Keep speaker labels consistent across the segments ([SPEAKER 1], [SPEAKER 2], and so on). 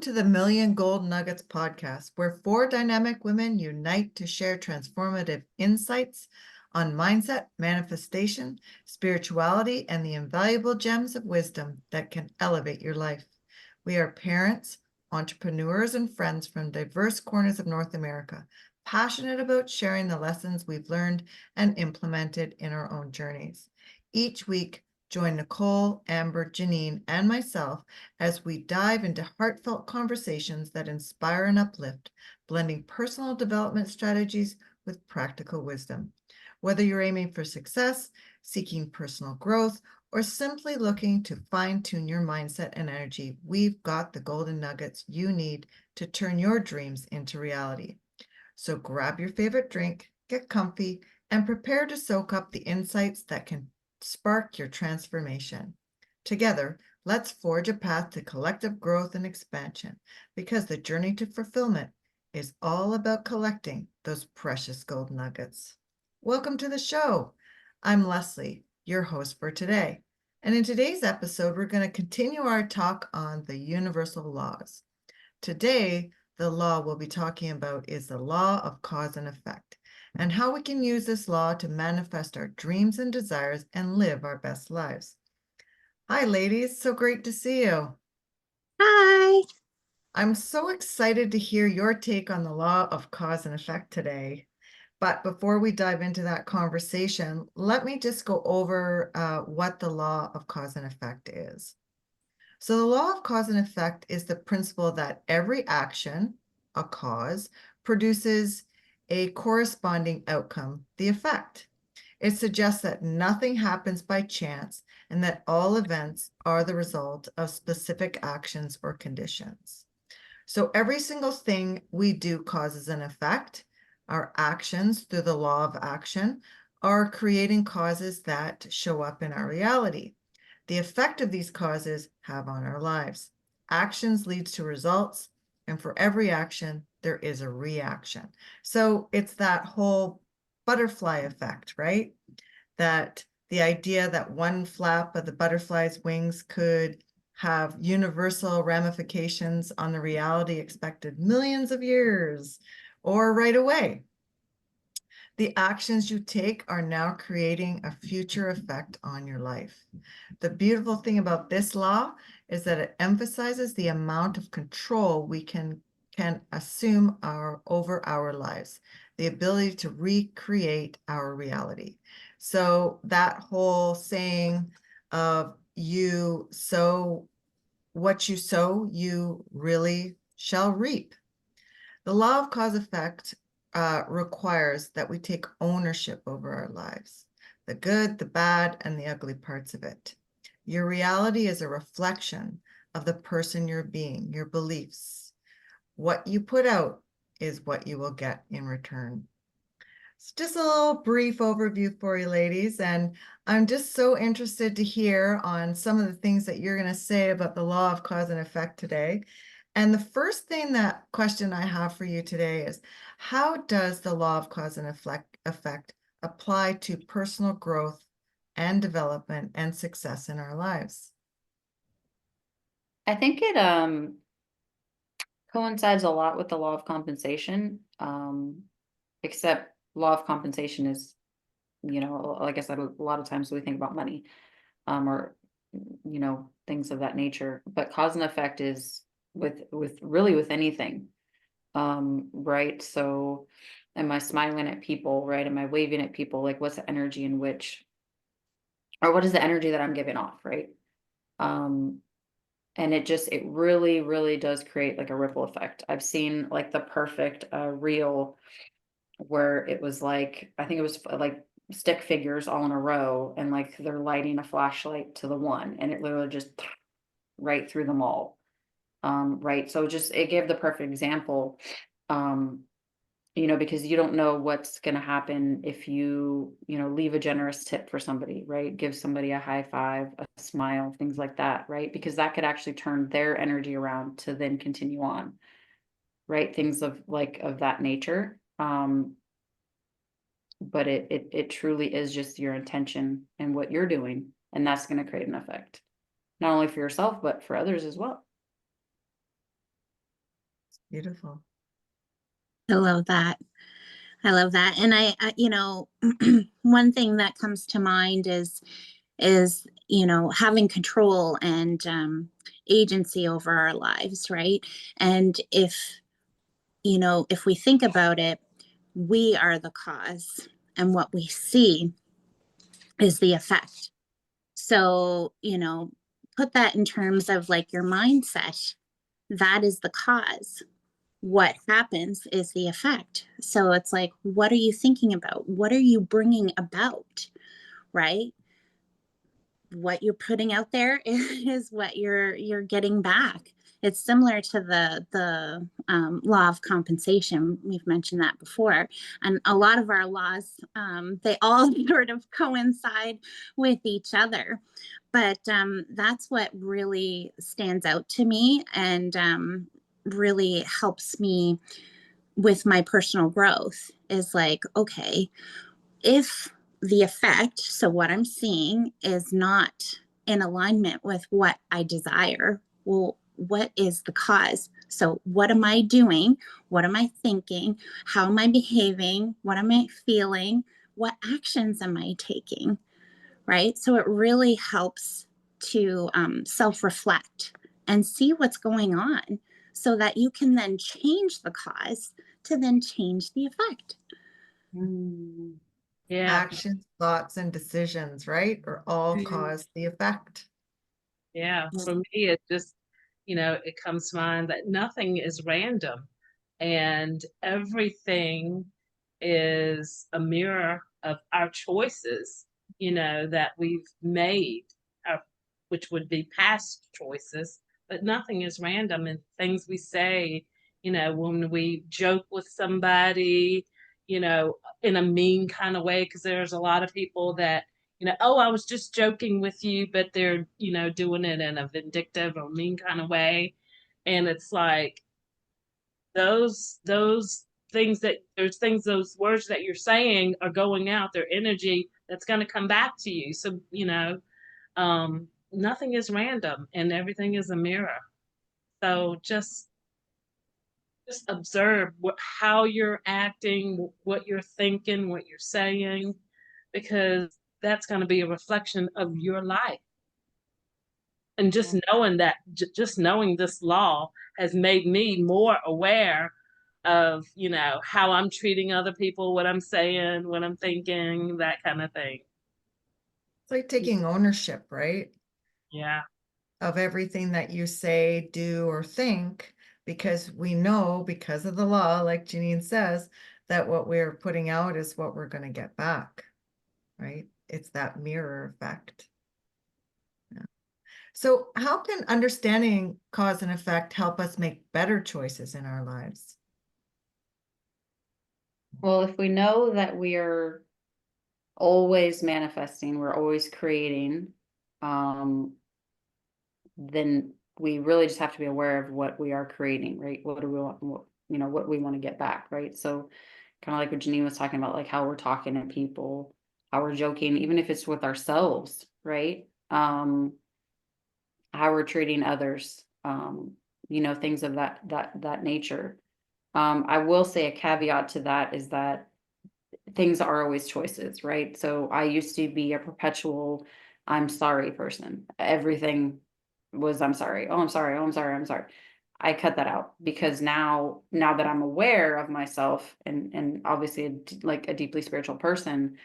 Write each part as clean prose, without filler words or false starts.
[SPEAKER 1] to the Million Gold Nuggets podcast, where four dynamic women unite to share transformative insights on mindset, manifestation, spirituality, and the invaluable gems of wisdom that can elevate your life. We are parents, entrepreneurs, and friends from diverse corners of North America, passionate about sharing the lessons we've learned and implemented in our own journeys. Each week, join Nicole, Amber, Jennine, and myself as we dive into heartfelt conversations that inspire and uplift, blending personal development strategies with practical wisdom. Whether you're aiming for success, seeking personal growth, or simply looking to fine-tune your mindset and energy, we've got the golden nuggets you need to turn your dreams into reality. So grab your favorite drink, get comfy, and prepare to soak up the insights that can spark your transformation. Together, let's forge a path to collective growth and expansion, because the journey to fulfillment is all about collecting those precious gold nuggets. Welcome to the show. I'm Leslie, your host for today. And in today's episode, we're going to continue our talk on the universal laws. Today, the law we'll be talking about is the law of cause and effect, and how we can use this law to manifest our dreams and desires and live our best lives. Hi, ladies. So great to see you.
[SPEAKER 2] Hi.
[SPEAKER 1] I'm so excited to hear your take on the law of cause and effect today. But before we dive into that conversation, let me just go over what the law of cause and effect is. So the law of cause and effect is the principle that every action, a cause, produces a corresponding outcome, the effect. It suggests that nothing happens by chance and that all events are the result of specific actions or conditions. So every single thing we do causes an effect. Our actions, through the law of action, are creating causes that show up in our reality. The effect of these causes have on our lives. Actions leads to results, and for every action, there is a reaction. So it's that whole butterfly effect, right? That the idea that one flap of the butterfly's wings could have universal ramifications on the reality expected millions of years or right away. The actions you take are now creating a future effect on your life. The beautiful thing about this law is that it emphasizes the amount of control we can assume over our lives, the ability to recreate our reality. So that whole saying of you sow what you sow, you really shall reap. The law of cause effect requires that we take ownership over our lives, the good, the bad, and the ugly parts of it. Your reality is a reflection of the person you're being, your beliefs. What you put out is what you will get in return. It's just a little brief overview for you, ladies, and I'm just so interested to hear on some of the things that you're going to say about the law of cause and effect today. And the first question I have for you today is, how does the law of cause and effect apply to personal growth and development and success in our lives?
[SPEAKER 2] I think it coincides a lot with the law of compensation, except law of compensation is, like I said, a lot of times we think about money, or things of that nature. But cause and effect is with really with anything, right? So, am I smiling at people, right? Am I waving at people? Like, what's the energy in which, or what is the energy that I'm giving off, right? Um, and it really really does create like a ripple effect. I've seen like the perfect reel where it was like, I think it was like stick figures all in a row, and like they're lighting a flashlight to the one, and it literally just right through them all. Right, so just it gave the perfect example. um because you don't know what's going to happen if leave a generous tip for somebody, right? Give somebody a high five, a smile, things like that, right? Because that could actually turn their energy around to then continue on, right? Things of that nature. But it truly is just your intention and what you're doing, and that's going to create an effect, not only for yourself but for others as well.
[SPEAKER 1] Beautiful.
[SPEAKER 3] I love that. I love that. And one thing that comes to mind is having control and agency over our lives, right? And if we think about it, we are the cause, and what we see is the effect. So, put that in terms of like your mindset. That is the cause. What happens is the effect. So it's like, what are you thinking about? What are you bringing about? Right? What you're putting out there is what you're getting back. It's similar to the law of compensation. We've mentioned that before, and a lot of our laws, they all sort of coincide with each other. But that's what really stands out to me, and really helps me with my personal growth. Is like, okay, if the effect, so what I'm seeing, is not in alignment with what I desire, well, what is the cause? So, what am I doing? What am I thinking? How am I behaving? What am I feeling? What actions am I taking? Right? So, it really helps to self reflect and see what's going on so that you can then change the cause to then change the effect.
[SPEAKER 4] Mm. Yeah,
[SPEAKER 1] Actions, thoughts, and decisions, right? Or all
[SPEAKER 4] Mhm.
[SPEAKER 1] cause the effect.
[SPEAKER 4] Yeah. For me, it just, it comes to mind that nothing is random and everything is a mirror of our choices, that we've made, our, which would be past choices, but nothing is random. And things we say, when we joke with somebody, in a mean kind of way, because there's a lot of people that, oh, I was just joking with you, but they're, doing it in a vindictive or mean kind of way. And it's like those things that those things, those words that you're saying are going out, their energy that's going to come back to you. So, nothing is random and everything is a mirror. So just observe how you're acting, what you're thinking, what you're saying, because that's going to be a reflection of your life. And just knowing that, just knowing this law has made me more aware of, how I'm treating other people, what I'm saying, what I'm thinking, that kind of thing.
[SPEAKER 1] It's like taking ownership, right?
[SPEAKER 4] Yeah.
[SPEAKER 1] Of everything that you say, do, or think, because we know, because of the law, like Jennine says, that what we're putting out is what we're going to get back, right? It's that mirror effect. Yeah. So, how can understanding cause and effect help us make better choices in our lives?
[SPEAKER 2] Well, if we know that we are always manifesting, we're always creating, then we really just have to be aware of what we are creating, right? What do we want, what we want to get back, right? So kind of like what Jennine was talking about, like how we're talking to people, how we're joking, even if it's with ourselves, right? How we're treating others, things of that nature. I will say a caveat to that is that things are always choices, right? So I used to be a perpetual I'm sorry person. Everything was I'm sorry. Oh, I'm sorry. Oh, I'm sorry. I'm sorry. I cut that out because now that I'm aware of myself and obviously like a deeply spiritual person,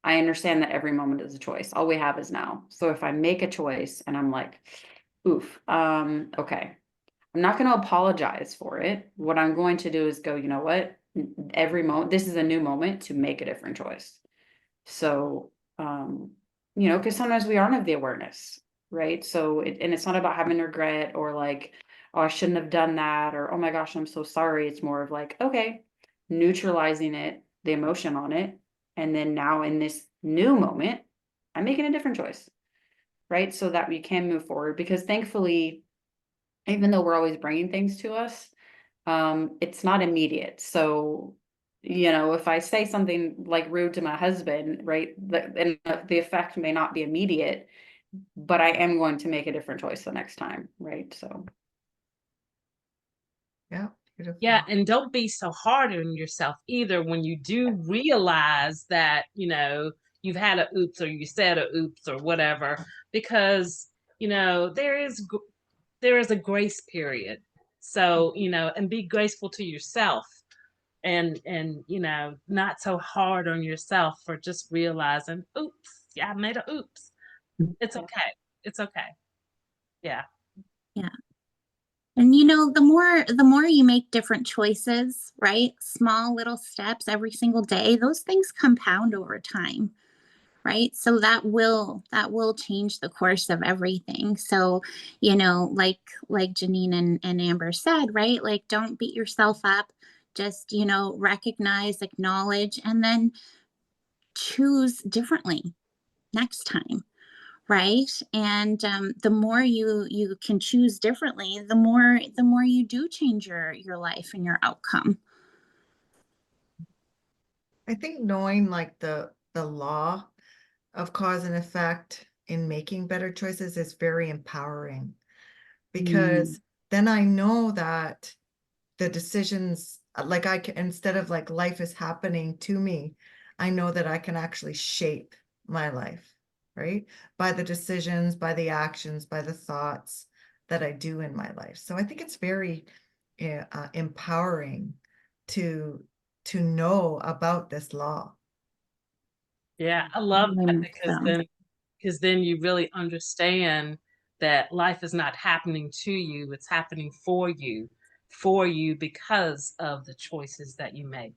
[SPEAKER 2] I understand that every moment is a choice. All we have is now. So if I make a choice and I'm like, oof, okay, I'm not going to apologize for it. What I'm going to do is go, you know what? Every moment, this is a new moment to make a different choice. So, because sometimes we aren't of the awareness, right? So, and it's not about having regret or like, oh, I shouldn't have done that, or oh my gosh, I'm so sorry. It's more of like, okay, neutralizing it, the emotion on it. And then now in this new moment, I'm making a different choice, right? So that we can move forward because thankfully, even though we're always bringing things to us, it's not immediate. So, if I say something like rude to my husband, right, and the effect may not be immediate, but I am going to make a different choice the next time, right? So,
[SPEAKER 1] Yeah.
[SPEAKER 4] Yeah,
[SPEAKER 1] Beautiful.
[SPEAKER 4] and don't be so hard on yourself either when you do realize that, you've had a oops, or you said a oops, or whatever, because, there is a grace period. So, and be graceful to yourself, and not so hard on yourself for just realizing, oops, yeah, I made a oops. It's okay. It's okay. Yeah.
[SPEAKER 3] Yeah. And the more you make different choices, right? Small little steps every single day, those things compound over time, right? So that will change the course of everything. So, like Jennine and Amber said, right? Like, don't beat yourself up. Just, recognize, acknowledge, and then choose differently next time, right? And the more you can choose differently, the more you do change your life and your outcome.
[SPEAKER 1] I think knowing like the law of cause and effect in making better choices is very empowering,
[SPEAKER 3] Mm,
[SPEAKER 1] because then I know that the decisions, like I can, instead of like life is happening to me, I know that I can actually shape my life, right? By the decisions, by the actions, by the thoughts that I do in my life. So I think it's very empowering to to know about this law.
[SPEAKER 4] Yeah, I love
[SPEAKER 3] very
[SPEAKER 4] that,
[SPEAKER 3] much so.
[SPEAKER 4] because then you really understand that life is not happening to you, it's happening for you because of the choices that you make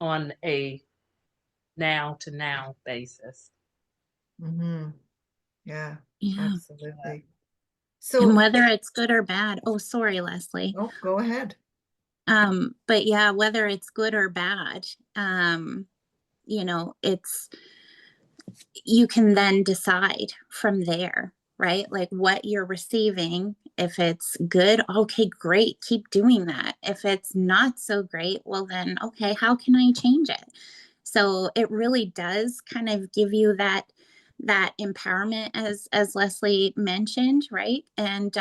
[SPEAKER 4] on a now to now basis.
[SPEAKER 1] Hmm. Yeah,
[SPEAKER 3] Yeah.
[SPEAKER 1] absolutely.
[SPEAKER 3] And
[SPEAKER 1] So,
[SPEAKER 3] whether it's good or bad, oh, sorry, Leslie.
[SPEAKER 1] oh, go ahead.
[SPEAKER 3] But yeah, whether it's good or bad, it's you can then decide from there, right? Like what you're receiving. If it's good, okay, great, keep doing that. If it's not so great, well, then, okay, how can I change it? So it really does kind of give you that empowerment, as Leslie mentioned, right? And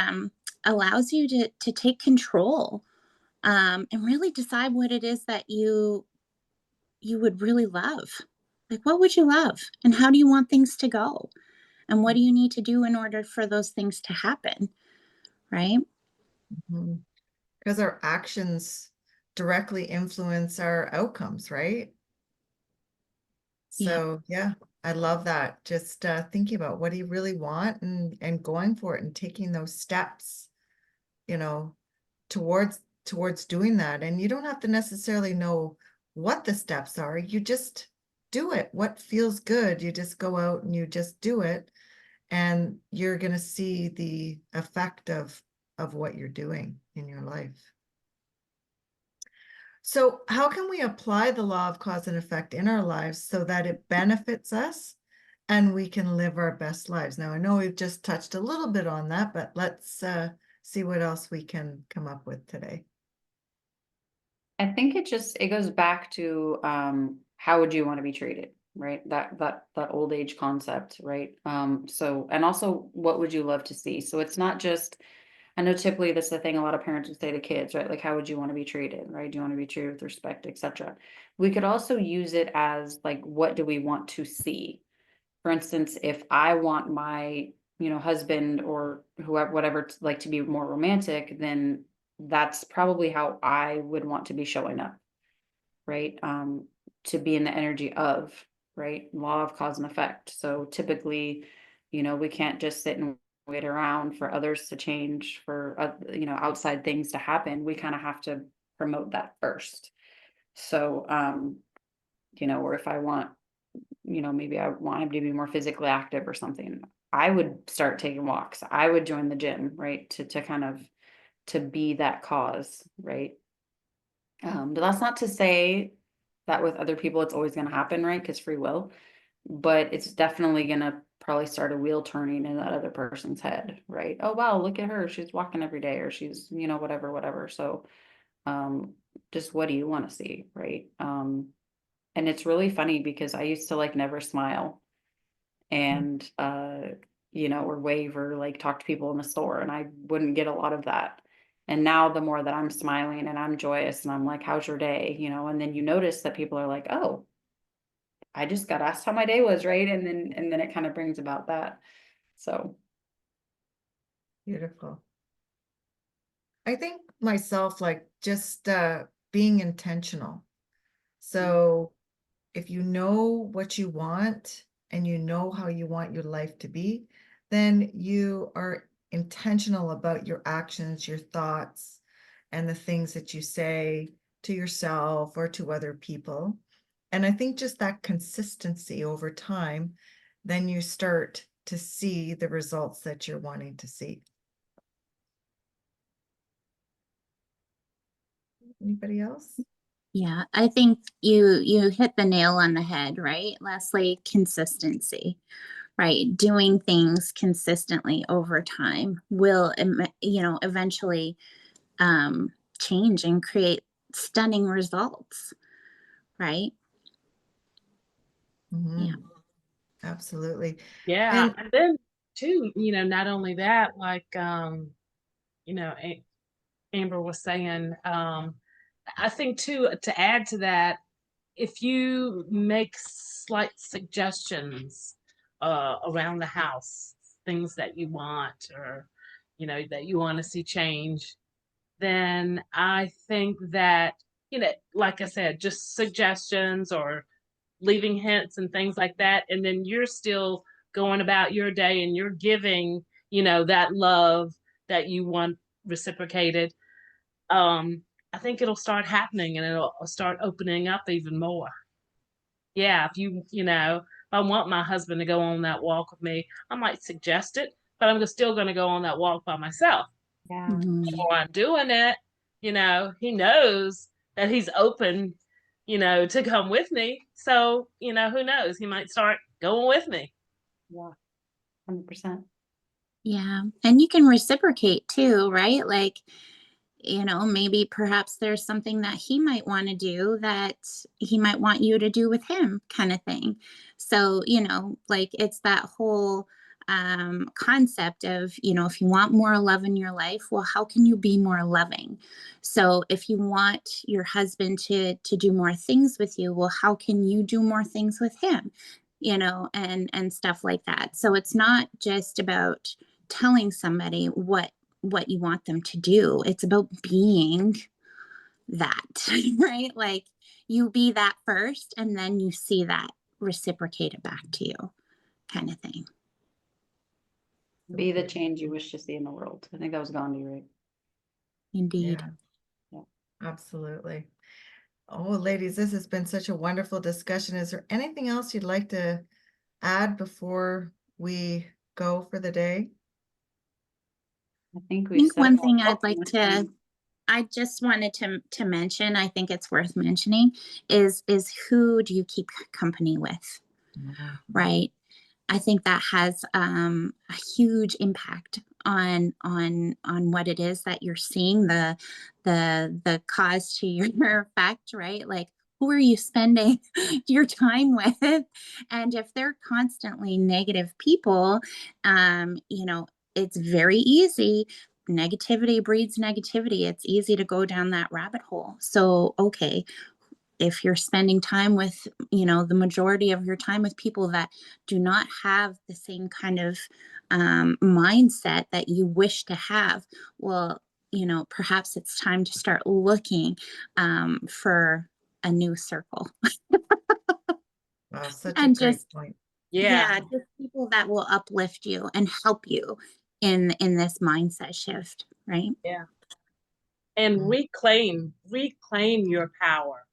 [SPEAKER 3] allows you to take control, and really decide what it is that you would really love. Like, what would you love? And how do you want things to go? And what do you need to do in order for those things to happen? Right?
[SPEAKER 1] Because our actions directly influence our outcomes, right?
[SPEAKER 3] Yeah.
[SPEAKER 1] So yeah, I love that. Just thinking about what do you really want, and going for it and taking those steps, you know, towards doing that. And you don't have to necessarily know what the steps are. You just do it. What feels good, you just go out and you just do it, and you're going to see the effect of what you're doing in your life. So how can we apply the law of cause and effect in our lives so that it benefits us and we can live our best lives? Now, I know we've just touched a little bit on that, but let's see what else we can come up with today.
[SPEAKER 2] I think it goes back to how would you want to be treated, right? That old age concept, right? So, and also what would you love to see? So it's not just, I know typically this is the thing a lot of parents would say to kids, right? Like, how would you want to be treated, right? Do you want to be treated with respect, etc. We could also use it as like, what do we want to see? For instance, if I want my, husband or whoever, whatever, like to be more romantic, then that's probably how I would want to be showing up, right? To be in the energy of, right? Law of cause and effect. So typically, we can't just sit and wait around for others to change, for, outside things to happen. We kind of have to promote that first. So, or if I want, maybe I want him to be more physically active or something, I would start taking walks. I would join the gym, right? To kind of to be that cause, right? But that's not to say that with other people it's always going to happen, right? Because free will, but it's definitely going to probably start a wheel turning in that other person's head, right? Oh wow, look at her, she's walking every day, or she's, whatever. So um just what do you want to see, right? And it's really funny because I used to like never smile and or wave or like talk to people in the store, and I wouldn't get a lot of that. And now the more that I'm smiling and I'm joyous and I'm like, how's your day? You know, and then you notice that people are like, oh, I just got asked how my day was, right? And then it kind of brings about that. So
[SPEAKER 1] Beautiful. I think myself, like just being intentional. So if you know what you want and you know how you want your life to be, then you are intentional about your actions, your thoughts, and the things that you say to yourself or to other people. And I think just that consistency over time, then you start to see the results that you're wanting to see. Anybody else?
[SPEAKER 3] Yeah, I think you hit the nail on the head, right, Leslie? Consistency, right? Doing things consistently over time will, eventually change and create stunning results, right? Yeah.
[SPEAKER 1] Mhm. Absolutely.
[SPEAKER 4] Yeah,
[SPEAKER 1] And
[SPEAKER 4] and then too, not only that, like Amber was saying, I think too, to add to that, if you make slight suggestions around the house, things that you want or that you want to see change, then I think that, like I said, just suggestions or leaving hints and things like that, and then you're still going about your day and you're giving, that love that you want reciprocated. I think it'll start happening and it'll start opening up even more. Yeah, if I want my husband to go on that walk with me, I might suggest it, but I'm still going to go on that walk by myself.
[SPEAKER 2] yeah,
[SPEAKER 3] Mhm.
[SPEAKER 4] While I'm doing it, he knows that he's open, to come with me. So, who knows? He might start going with me.
[SPEAKER 2] yeah, 100%.
[SPEAKER 3] Yeah. And you can reciprocate too, right? Like, maybe perhaps there's something that he might want to do that he might want you to do with him, kind of thing. So, like it's that whole concept of, if you want more love in your life, well, how can you be more loving? So if you want your husband to do more things with you, well, how can you do more things with him? And stuff like that. So it's not just about telling somebody what you want them to do. It's about being that, right? Like you be that first and then you see that reciprocated back to you, kind of thing.
[SPEAKER 2] Be the change you wish to see in the world. I think that was Gandhi, right?
[SPEAKER 3] Indeed.
[SPEAKER 1] yeah,
[SPEAKER 2] Yeah.
[SPEAKER 1] absolutely. Oh, ladies, this has been such a wonderful discussion. Is there anything else you'd like to add before we go for the day?
[SPEAKER 2] I think
[SPEAKER 3] I
[SPEAKER 2] we've
[SPEAKER 3] think
[SPEAKER 2] said
[SPEAKER 3] one
[SPEAKER 2] it all.
[SPEAKER 3] thing
[SPEAKER 2] Oh,
[SPEAKER 3] I'd like
[SPEAKER 2] next
[SPEAKER 3] to
[SPEAKER 2] time.
[SPEAKER 3] I just wanted to mention, I think it's worth mentioning, is who do you keep company with,
[SPEAKER 1] Mhm.
[SPEAKER 3] right? I think that has a huge impact on what it is that you're seeing, the cause to your effect, right? Like who are you spending your time with? And if they're constantly negative people, it's very easy. Negativity breeds negativity. It's easy to go down that rabbit hole. So, okay, if you're spending time with, the majority of your time with people that do not have the same kind of mindset that you wish to have, well, perhaps it's time to start looking for a new circle.
[SPEAKER 1] Wow, such a
[SPEAKER 3] And
[SPEAKER 1] great
[SPEAKER 3] just,
[SPEAKER 1] point.
[SPEAKER 4] Yeah.
[SPEAKER 3] yeah, just people that will uplift you and help you in this mindset shift, right?
[SPEAKER 4] Yeah. And
[SPEAKER 1] Mhm.
[SPEAKER 4] reclaim your power,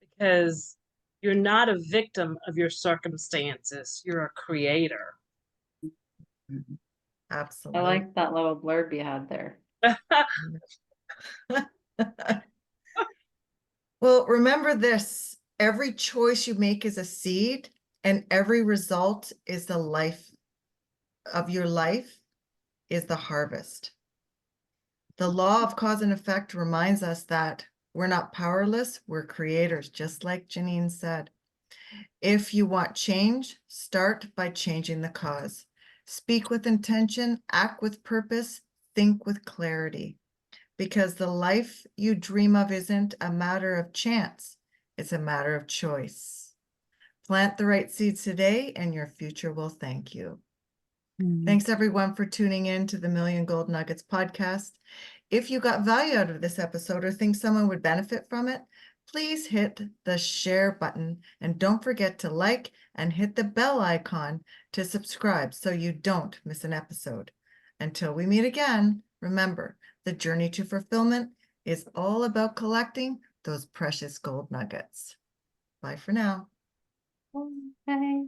[SPEAKER 4] because you're not a victim of your circumstances. You're a creator.
[SPEAKER 2] I
[SPEAKER 1] Absolutely.
[SPEAKER 2] like that little blurb you had there.
[SPEAKER 1] Well, remember this, every choice you make is a seed, and every result is the life of your life is the harvest. The law of cause and effect reminds us that we're not powerless, we're creators, just like Jennine said. If you want change, start by changing the cause. Speak with intention, act with purpose, think with clarity. because the life you dream of isn't a matter of chance, it's a matter of choice. Plant the right seeds today, and your future will thank you.
[SPEAKER 3] Mm.
[SPEAKER 1] Thanks everyone for tuning in to the Million Gold Nuggets podcast. If you got value out of this episode or think someone would benefit from it, please hit the share button and don't forget to like and hit the bell icon to subscribe so you don't miss an episode. Until we meet again, remember, the journey to fulfillment is all about collecting those precious gold nuggets. Bye for now.
[SPEAKER 2] Bye.